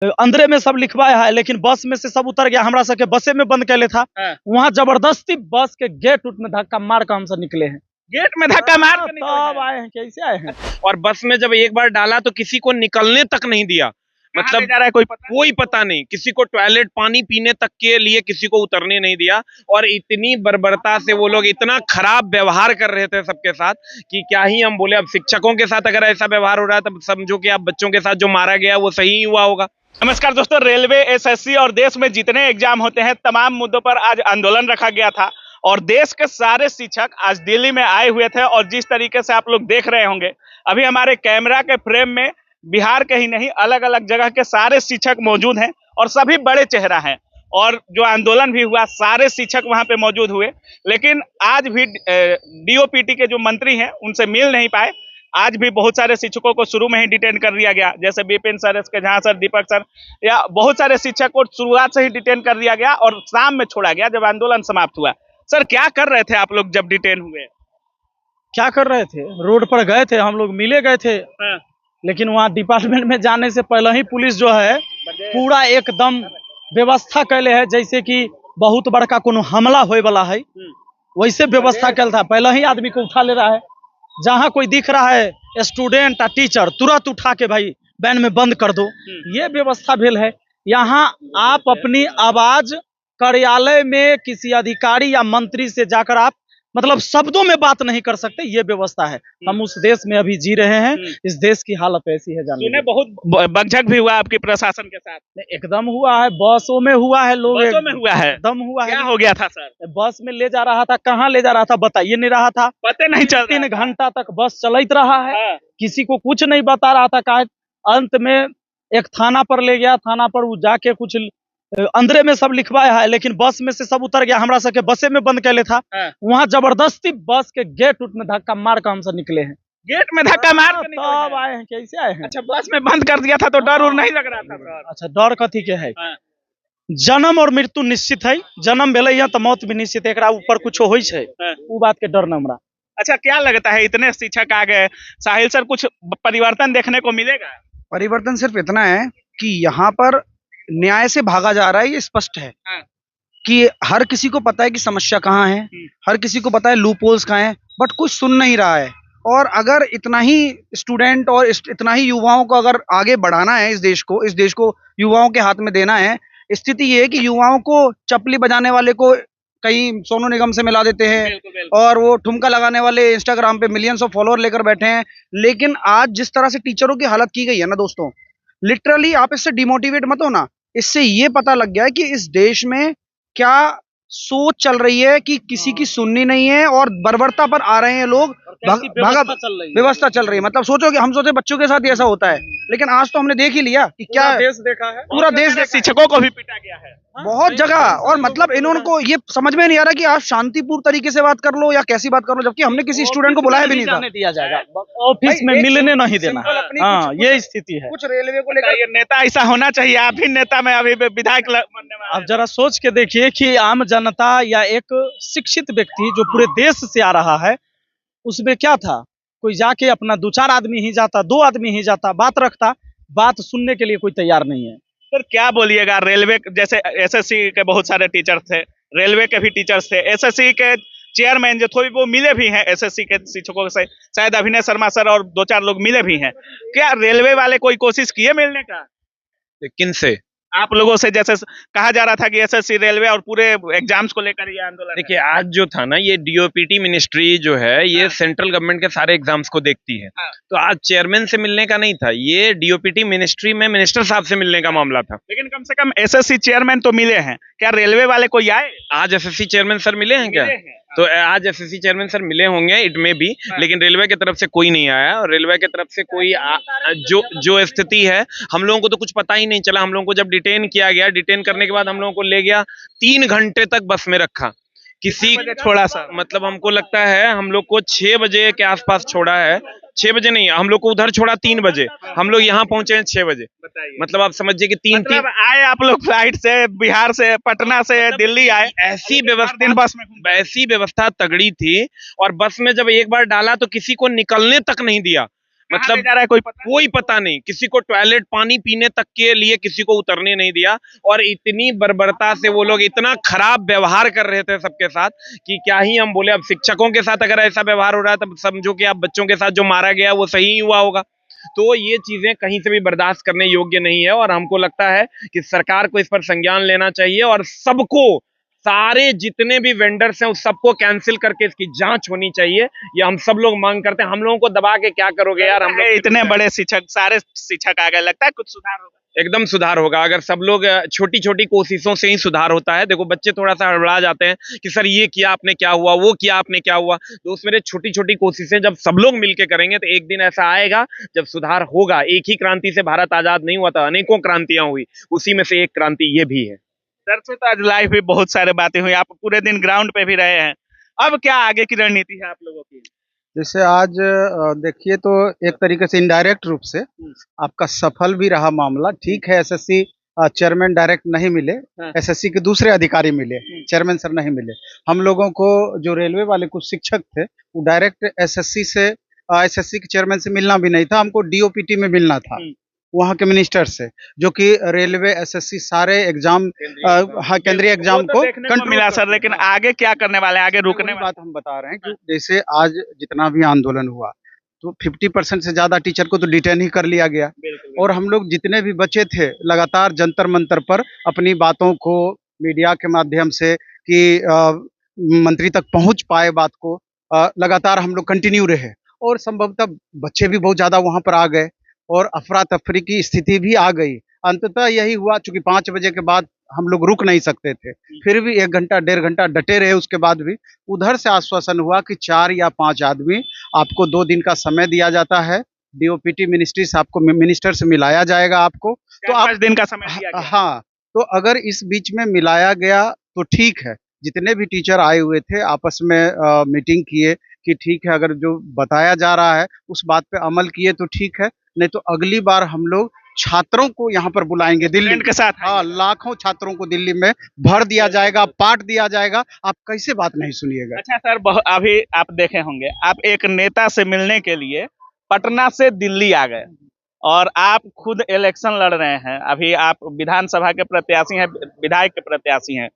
अंदरे में सब लिखवाया है, लेकिन बस में से सब उतर गया, हमरा सबके बसे में बंद कैले था। वहाँ जबरदस्ती बस के गेट उट में धक्का मार कर हम सब निकले हैं। गेट में धक्का मार कर तब आए हैं, कैसे आए हैं? और बस में जब एक बार डाला तो किसी को निकलने तक नहीं दिया। मतलब जा रहा है कोई पता नहीं, किसी को टॉयलेट पानी पीने तक के लिए किसी को उतरने नहीं दिया। और इतनी बर्बरता से वो लोग इतना खराब व्यवहार कर रहे थे सबके साथ कि क्या ही हम बोले। अब शिक्षकों के साथ अगर ऐसा व्यवहार हो रहा है तब समझो कि आप बच्चों के साथ जो मारा गया वो सही ही हुआ होगा। नमस्कार दोस्तों, रेलवे, एसएससी और देश में जितने एग्जाम होते हैं तमाम मुद्दों पर आज आंदोलन रखा गया था और देश के सारे शिक्षक आज दिल्ली में आए हुए थे। और जिस तरीके से आप लोग देख रहे होंगे अभी हमारे कैमरा के फ्रेम में बिहार के ही नहीं अलग अलग जगह के सारे शिक्षक मौजूद हैं और सभी बड़े चेहरा हैं। और जो आंदोलन भी हुआ सारे शिक्षक वहां पे मौजूद हुए, लेकिन आज भी डीओपीटी के जो मंत्री हैं उनसे मिल नहीं पाए। आज भी बहुत सारे शिक्षकों को शुरू में ही डिटेन कर दिया गया, जैसे Vipin sir, SK Jha sir, Deepak sir, या बहुत सारे शिक्षक को शुरुआत से ही डिटेन कर दिया गया और शाम में छोड़ा गया जब आंदोलन समाप्त हुआ। सर, क्या कर रहे थे आप लोग जब डिटेन हुए? क्या कर रहे थे? रोड पर गए थे, हम लोग मिले गए थे। लेकिन वहाँ डिपार्टमेंट में जाने से पहले ही पुलिस जो है पूरा एकदम व्यवस्था कैले है, जैसे कि बहुत बड़का कोनो हमला होए वाला है वैसे व्यवस्था कैल था। पहले ही आदमी को उठा ले रहा है, जहाँ कोई दिख रहा है स्टूडेंट या टीचर तुरंत उठा के भाई वैन में बंद कर दो, ये व्यवस्था भेल है। यहाँ आप अपनी आवाज कार्यालय में किसी अधिकारी या मंत्री से जाकर आप मतलब शब्दों में बात नहीं कर सकते, ये व्यवस्था है। हम उस देश में अभी जी रहे हैं, इस देश की हालत ऐसी है। जाने बहुत बकझक भी हुआ आपके प्रशासन के साथ? एकदम हुआ है, बसों में हुआ है, लोग बसों में हुआ है, एकदम हुआ है। क्या हो गया था सर? बस में ले जा रहा था, कहाँ ले जा रहा था बताइए नहीं रहा था, पता नहीं चल। 3 घंटा तक बस चलते रहा है, किसी को कुछ नहीं बता रहा था। का अंत में एक थाना पर ले गया, थाना पर वो जाके कुछ अंदरे में सब लिखवाया है, लेकिन बस में से सब उतर गया, हमरा सबके बसे में बंद कैले था। वहाँ जबरदस्ती बस के गेट उट में धक्का मार कर हम सब निकले हैं। गेट में धक्का मार कर तब आए हैं, कैसे आए हैं? अच्छा, बस में बंद कर दिया था तो डर नहीं लग रहा था सर? अच्छा, डर कथी के है? जन्म और मृत्यु निश्चित है, जन्म भेले यहाँ तो मौत भी निश्चित है, एकरा ऊपर कुछ होई छै, वो बात के डर न हमरा। अच्छा, क्या लगता है इतने शिक्षक आ गए, साहिल सर, कुछ परिवर्तन देखने को मिलेगा? परिवर्तन सिर्फ इतना है कि यहाँ पर न्याय से भागा जा रहा है, ये स्पष्ट है कि हर किसी को पता है कि समस्या कहाँ है, हर किसी को पता है लूप होल्स कहाँ है, बट कुछ सुन नहीं रहा है। और अगर इतना ही स्टूडेंट और इतना ही युवाओं को अगर आगे बढ़ाना है, इस देश को युवाओं के हाथ में देना है, स्थिति ये है कि युवाओं को चपली बजाने वाले को कहीं सोनू निगम से मिला देते हैं और वो ठुमका लगाने वाले इंस्टाग्राम पे मिलियंस ऑफ फॉलोअर लेकर बैठे हैं। लेकिन आज जिस तरह से टीचरों की हालत की गई है ना दोस्तों, लिटरली आप इससे डिमोटिवेट मत हो ना, इससे ये पता लग गया है कि इस देश में क्या सोच चल रही है कि किसी की सुननी नहीं है और बर्बरता पर आ रहे हैं लोग। व्यवस्था चल रही है, मतलब सोचो कि हम सोचे बच्चों के साथ ही ऐसा होता है, लेकिन आज तो हमने देख ही लिया कि क्या देश देखा है, पूरा देश। शिक्षकों को भी पीटा गया है बहुत जगह। और मतलब इन्होंने को ये समझ में नहीं आ रहा कि आप शांतिपूर्ण तरीके से बात कर लो या कैसी बात कर लो, जबकि हमने किसी स्टूडेंट को बुलाया भी नहीं था। दिया जाएगा ऑफिस में मिलने नहीं देना। हाँ, ये स्थिति है। कुछ रेलवे को लेकर ये नेता ऐसा होना चाहिए, आप भी नेता में अभी विधायक बनने वाले। आप जरा सोच के देखिए कि आम जनता या एक शिक्षित व्यक्ति जो पूरे देश से आ रहा है, उसमें क्या था, कोई जाके अपना 2-4 आदमी ही जाता, 2 आदमी ही जाता, बात रखता, बात सुनने के लिए कोई तैयार नहीं है। सर, क्या बोलिएगा, रेलवे जैसे एसएससी के बहुत सारे टीचर थे, रेलवे के भी टीचर्स थे, एसएससी के चेयरमैन जो थोड़ी वो मिले भी हैं एसएससी के शिक्षकों से, शायद अभिनय शर्मा सर और 2-4 लोग मिले भी हैं। क्या रेलवे वाले कोई कोशिश किए मिलने का? किन से? आप लोगों से, जैसे कहा जा रहा था कि एसएससी, रेलवे और पूरे एग्जाम्स को लेकर ये आंदोलन। देखिए, आज जो था ना, ये डीओपीटी मिनिस्ट्री जो है ये सेंट्रल गवर्नमेंट के सारे एग्जाम्स को देखती है। तो आज चेयरमैन से मिलने का नहीं था, ये डीओपीटी मिनिस्ट्री में मिनिस्टर साहब से मिलने का मामला था। लेकिन कम से कम एसएससी चेयरमैन तो मिले हैं, क्या रेलवे वाले कोई आए? आज एसएससी चेयरमैन सर मिले हैं क्या? तो आज एसएससी चेयरमैन सर मिले होंगे, इट में भी, लेकिन रेलवे की तरफ से कोई नहीं आया। और रेलवे की तरफ से कोई जो स्थिति है, हम लोगों को तो कुछ पता ही नहीं चला। हम लोगों को जब डिटेन किया गया, डिटेन करने के बाद हम लोगों को ले गया, 3 घंटे तक बस में रखा, किसी छोड़ा सा, मतलब हमको लगता है हम लोग को 6 बजे के आसपास छोड़ा है। 6 बजे नहीं, हम लोग को उधर छोड़ा 3 बजे, हम लोग यहाँ पहुंचे हैं 6 बजे। मतलब आप समझिए कि मतलब आए आप लोग फ्लाइट से, बिहार से, पटना से, दिल्ली आए, ऐसी व्यवस्था, बस में ऐसी व्यवस्था तगड़ी थी। और बस में जब एक बार डाला तो किसी को निकलने तक नहीं दिया। मतलब जा रहा है कोई पता नहीं, किसी को टॉयलेट पानी पीने तक के लिए किसी को उतरने नहीं दिया। और इतनी बर्बरता से वो लोग इतना खराब व्यवहार कर रहे थे सबके साथ कि क्या ही हम बोले। अब शिक्षकों के साथ अगर ऐसा व्यवहार हो रहा है तब समझो कि आप बच्चों के साथ जो मारा गया वो सही ही हुआ होगा। तो ये चीजें कहीं से भी बर्दाश्त करने योग्य नहीं है और हमको लगता है कि सरकार को इस पर संज्ञान लेना चाहिए और सबको, सारे जितने भी वेंडर्स हैं उस सबको कैंसिल करके इसकी जांच होनी चाहिए। ये हम सब लोग मांग करते हैं। हम लोगों को दबा के क्या करोगे यार, हम लोग इतने बड़े शिक्षक, सारे शिक्षक आ गए, लगता है कुछ सुधार होगा? एकदम सुधार होगा अगर सब लोग छोटी छोटी कोशिशों से ही सुधार होता है। देखो बच्चे थोड़ा सा हड़बड़ा जाते हैं कि सर ये किया आपने क्या हुआ, वो किया आपने क्या हुआ। दोस्त मेरे, छोटी छोटी कोशिशें जब सब लोग मिलके करेंगे तो एक दिन ऐसा आएगा जब सुधार होगा। एक ही क्रांति से भारत आजाद नहीं हुआ था, अनेकों क्रांतियां हुई, उसी में से एक क्रांति ये भी है। सर से तो आज लाइव भी बहुत सारे बातें हुई, आप पूरे दिन ग्राउंड पे भी रहे हैं, अब क्या आगे की रणनीति है आप लोगों की? जैसे आज देखिए तो एक तरीके से इनडायरेक्ट रूप से आपका सफल भी रहा मामला। ठीक है, एसएससी चेयरमैन डायरेक्ट नहीं मिले, एसएससी के दूसरे अधिकारी मिले, चेयरमैन सर नहीं मिले। हम लोगों को जो रेलवे वाले कुछ शिक्षक थे वो डायरेक्ट एसएससी के चेयरमैन से मिलना भी नहीं था, हमको डीओपीटी में मिलना था वहाँ के मिनिस्टर से, जो कि रेलवे एसएससी सारे एग्जाम केंद्रीय एग्जाम को मिला सर। लेकिन आगे क्या करने वाले हैं, आगे रुकने बात हम बता रहे हैं कि जैसे आज जितना भी आंदोलन हुआ तो 50% से ज्यादा टीचर को तो डिटेन ही कर लिया गया और हम लोग जितने भी बचे थे लगातार जंतर मंतर पर अपनी बातों को मीडिया के माध्यम से कि मंत्री तक पहुंच पाए बात को लगातार हम लोग कंटिन्यू रहे और संभवतः बच्चे भी बहुत ज्यादा वहां पर आ गए और अफरा तफरी की स्थिति भी आ गई। अंततः यही हुआ, चूंकि 5 बजे के बाद हम लोग रुक नहीं सकते थे, फिर भी 1 घंटा 1.5 घंटा डटे रहे। उसके बाद भी उधर से आश्वासन हुआ कि 4 या 5 आदमी आपको 2 दिन का समय दिया जाता है, डीओपीटी मिनिस्ट्री से आपको मिनिस्टर से मिलाया जाएगा आपको, तो 5 दिन का समय दिया गया। हाँ, तो अगर इस बीच में मिलाया गया तो ठीक है। जितने भी टीचर आए हुए थे आपस में मीटिंग किए कि ठीक है, अगर जो बताया जा रहा है उस बात पे अमल किए तो ठीक है, नहीं तो अगली बार हम लोग छात्रों को यहाँ पर बुलाएंगे दिल्ली के साथ। हाँ, लाखों छात्रों को दिल्ली में भर दिया जाएगा, पाठ दिया जाएगा। आप कैसे बात नहीं सुनिएगा? अच्छा सर, अभी आप देखे होंगे, आप एक नेता से मिलने के लिए पटना से दिल्ली आ गए और आप खुद इलेक्शन लड़ रहे हैं। अभी आप विधानसभा के प्रत्याशी हैं, विधायक के प्रत्याशी हैं।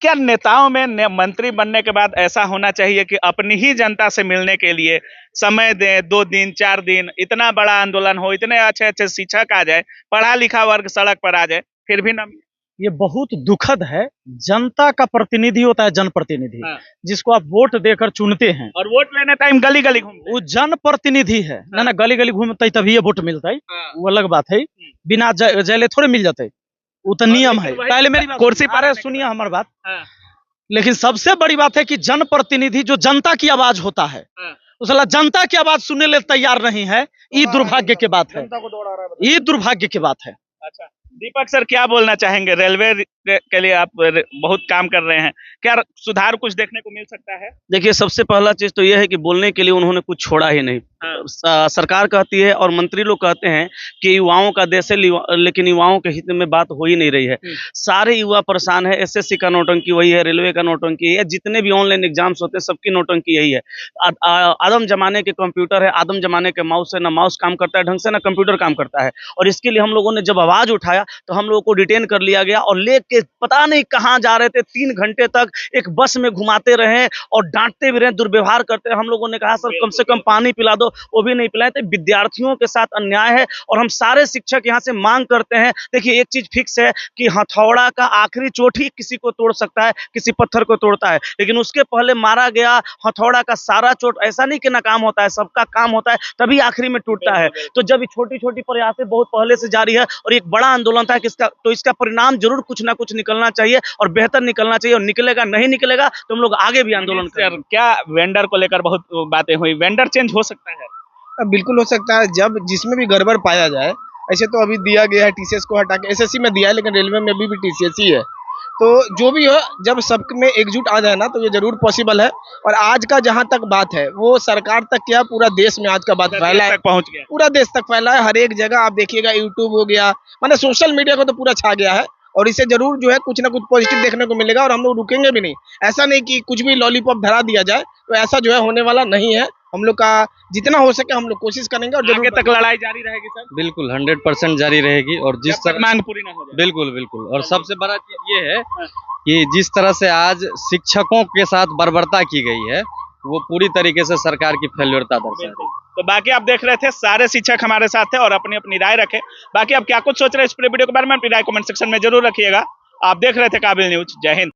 क्या नेताओं में मंत्री बनने के बाद ऐसा होना चाहिए कि अपनी ही जनता से मिलने के लिए समय दें, 2 दिन 4 दिन, इतना बड़ा आंदोलन हो, इतने अच्छे अच्छे शिक्षक आ जाए, पढ़ा लिखा वर्ग सड़क पर आ जाए, फिर भी ना? ये बहुत दुखद है। जनता का प्रतिनिधि होता है जनप्रतिनिधि, जिसको आप वोट देकर चुनते हैं, और वोट लेने टाइम गली गली घूमते, वो जनप्रतिनिधि है ना गली गली घूमते तभी ये वोट मिलता है, वो अलग बात है। बिना जले थोड़े मिल जाते, वो तो नियम है। पहले मेरी कुर्सी पर सुनिए हमारी बात। लेकिन सबसे बड़ी बात है कि जनप्रतिनिधि जो जनता की आवाज होता है, उसला जनता की आवाज सुनने ले तैयार नहीं है। ये दुर्भाग्य की बात है, ये दुर्भाग्य की बात है। अच्छा दीपक सर, क्या बोलना चाहेंगे? रेलवे के लिए आप बहुत काम कर रहे हैं, क्या सुधार कुछ देखने को मिल सकता है? देखिए, सबसे पहला चीज तो यह है कि बोलने के लिए उन्होंने कुछ छोड़ा ही नहीं। सरकार कहती है और मंत्री लोग कहते हैं कि युवाओं का देश है, लेकिन युवाओं के हित में बात हो ही नहीं रही है। सारे युवा परेशान है। एसएससी का नौटंकी वही है, रेलवे का नौटंकी है, जितने भी ऑनलाइन एग्जाम्स होते हैं सबकी नौटंकी यही है। आदम जमाने के कंप्यूटर है, आदम जमाने के माउस है, ना माउस काम करता है ढंग से, ना कंप्यूटर काम करता है। और इसके लिए हम लोगों ने जब आवाज उठाया तो हम लोगों को डिटेन कर लिया गया और लेके पता नहीं कहाँ जा रहे थे। 3 घंटे तक एक बस में घुमाते रहे और डांटते भी रहे, दुर्व्यवहार करते रहे। हम लोगों ने कहा सर कम से कम पानी पिला दो, वो भी नहीं पिलाए। तो विद्यार्थियों के साथ अन्याय है और हम सारे शिक्षक यहाँ से मांग करते हैं। देखिए, एक चीज फिक्स है कि हथौड़ा का आखिरी चोट ही किसी को तोड़ सकता है, किसी पत्थर को तोड़ता है, लेकिन उसके पहले मारा गया हथौड़ा का सारा चोट ऐसा नहीं कि नाकाम होता है, सबका काम होता है तभी आखिरी में टूटता है। तो जब छोटी छोटी प्रयासें बहुत पहले से जारी है और एक बड़ा आंदोलन था किसका, तो इसका परिणाम जरूर कुछ ना कुछ निकलना चाहिए और बेहतर निकलना चाहिए। और निकलेगा, नहीं निकलेगा तो हम लोग आगे भी आंदोलन करेंगे। क्या वेंडर को लेकर बहुत बातें हुई, वेंडर चेंज हो सकता है? बिल्कुल हो सकता है, जब जिसमें भी गड़बड़ पाया जाए। ऐसे तो अभी दिया गया है टीसीएस को हटा के, एसएससी में दिया है, लेकिन रेलवे में भी टीसीएस ही है। तो जो भी हो, जब सब में एकजुट आ जाए ना तो ये जरूर पॉसिबल है। और आज का जहां तक बात है वो सरकार तक क्या, पूरा देश में आज का बात फैला है, पहुंच गया, पूरा देश तक फैला है। हर एक जगह आप देखिएगा, यूट्यूब हो गया, माने सोशल मीडिया को तो पूरा छा गया है। और इससे जरूर जो है कुछ ना कुछ पॉजिटिव देखने को मिलेगा और हम लोग रुकेंगे भी नहीं। ऐसा नहीं कि कुछ भी लॉलीपॉप धरा दिया जाए, तो ऐसा जो है होने वाला नहीं है। हम लोग का जितना हो सके हम लोग कोशिश करेंगे और आगे तक लड़ाई जारी रहेगी सर, बिल्कुल 100% जारी रहेगी। और जिस जब तक तरह मांग पूरी ना हो जाए। बिल्कुल बिल्कुल। और सबसे बड़ा चीज ये है कि जिस तरह से आज शिक्षकों के साथ बर्बरता की गई है, वो पूरी तरीके से सरकार की फेल्योरता दर्शा रही है। तो बाकी आप देख रहे थे सारे शिक्षक हमारे साथ थे और अपनी अपनी राय रखे। बाकी आप क्या कुछ सोच रहे हैं इस पूरे वीडियो के बारे में, अपनी राय कमेंट सेक्शन में जरूर रखिएगा। आप देख रहे थे काबिल न्यूज। जय हिंद।